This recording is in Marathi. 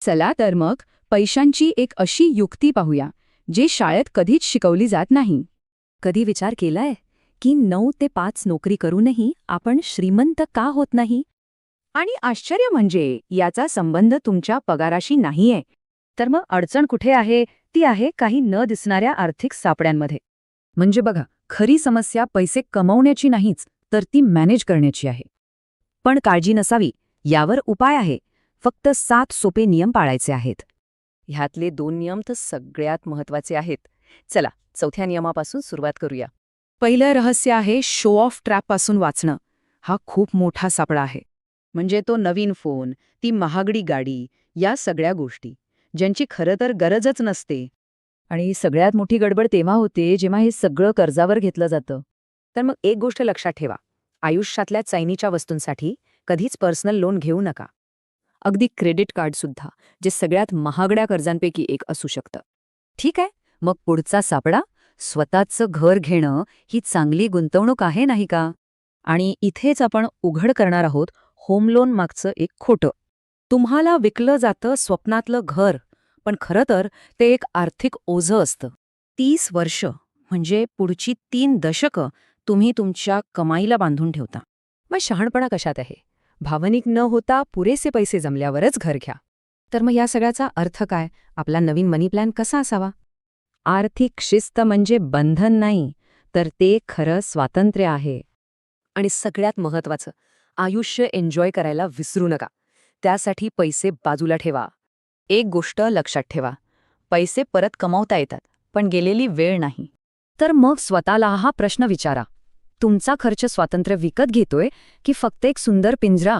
चला तर मग पैशांची एक अशी युक्ती पाहूया जी शाळेत कधीच शिकवली जात नाही. कधी विचार केलाय की 9 ते 5 नोकरी करूनही आपण श्रीमंत का होत नाही? आणि आश्चर्य म्हणजे याचा संबंध तुमच्या पगाराशी नाहीये. तर मग अडचण कुठे आहे? ती आहे काही न दिसणाऱ्या आर्थिक सापड्यांमध्ये. म्हणजे बघा, खरी समस्या पैसे कमवण्याची नाहीच, तर ती मॅनेज करण्याची आहे. पण काळजी नसावी, यावर उपाय आहे. फक्त 7 सोपे नियम पाळायचे आहेत. ह्यातले 2 नियम तर सगळ्यात महत्वाचे आहेत. चला, चौथ्या नियमापासून सुरुवात करूया. पहिलं रहस्य आहे शो ऑफ ट्रॅपपासून वाचणं. हा खूप मोठा सापळा आहे. म्हणजे तो नवीन फोन, ती महागडी गाडी, या सगळ्या गोष्टी ज्यांची खरं तर गरजच नसते. आणि सगळ्यात मोठी गडबड तेव्हा होते जेव्हा हे सगळं कर्जावर घेतलं जातं. तर मग एक गोष्ट लक्षात ठेवा, आयुष्यातल्या चैनीच्या वस्तूंसाठी कधीच पर्सनल लोन घेऊ नका. अगदी क्रेडिट कार्डसुद्धा, जे सगळ्यात महागड्या कर्जांपैकी एक असू शकतं. ठीक आहे, मग पुढचा सापळा, स्वतःचं घर घेणं ही चांगली गुंतवणूक आहे नाही का? आणि इथेच आपण उघड करणार आहोत होम लोन मागचं एक खोटं. तुम्हाला विकलं जातं स्वप्नातलं घर, पण खरं तर ते एक आर्थिक ओझं असतं. 30 वर्ष म्हणजे पुढची 3 दशकं तुम्ही तुमच्या कमाईला बांधून ठेवता. मग शहाणपणा कशात आहे? भावनिक न होता पुरेसे पैसे जमल्यावरच घर घ्या. तर मग या सगळ्याचा अर्थ काय? आपला नवीन मनी प्लॅन कसा असावा? आर्थिक शिस्त म्हणजे बंधन नाही, तर ते खरं स्वातंत्र्य आहे. आणि सगळ्यात महत्वाचं, आयुष्य एन्जॉय करायला विसरू नका. त्यासाठी पैसे बाजूला ठेवा. एक गोष्ट लक्षात ठेवा, पैसे परत कमावता येतात, पण गेलेली वेळ नाही. तर मग स्वतःला हा प्रश्न विचारा, तुमचा खर्च स्वातंत्र्य विकत घेतोय की फक्त एक सुंदर पिंजरा?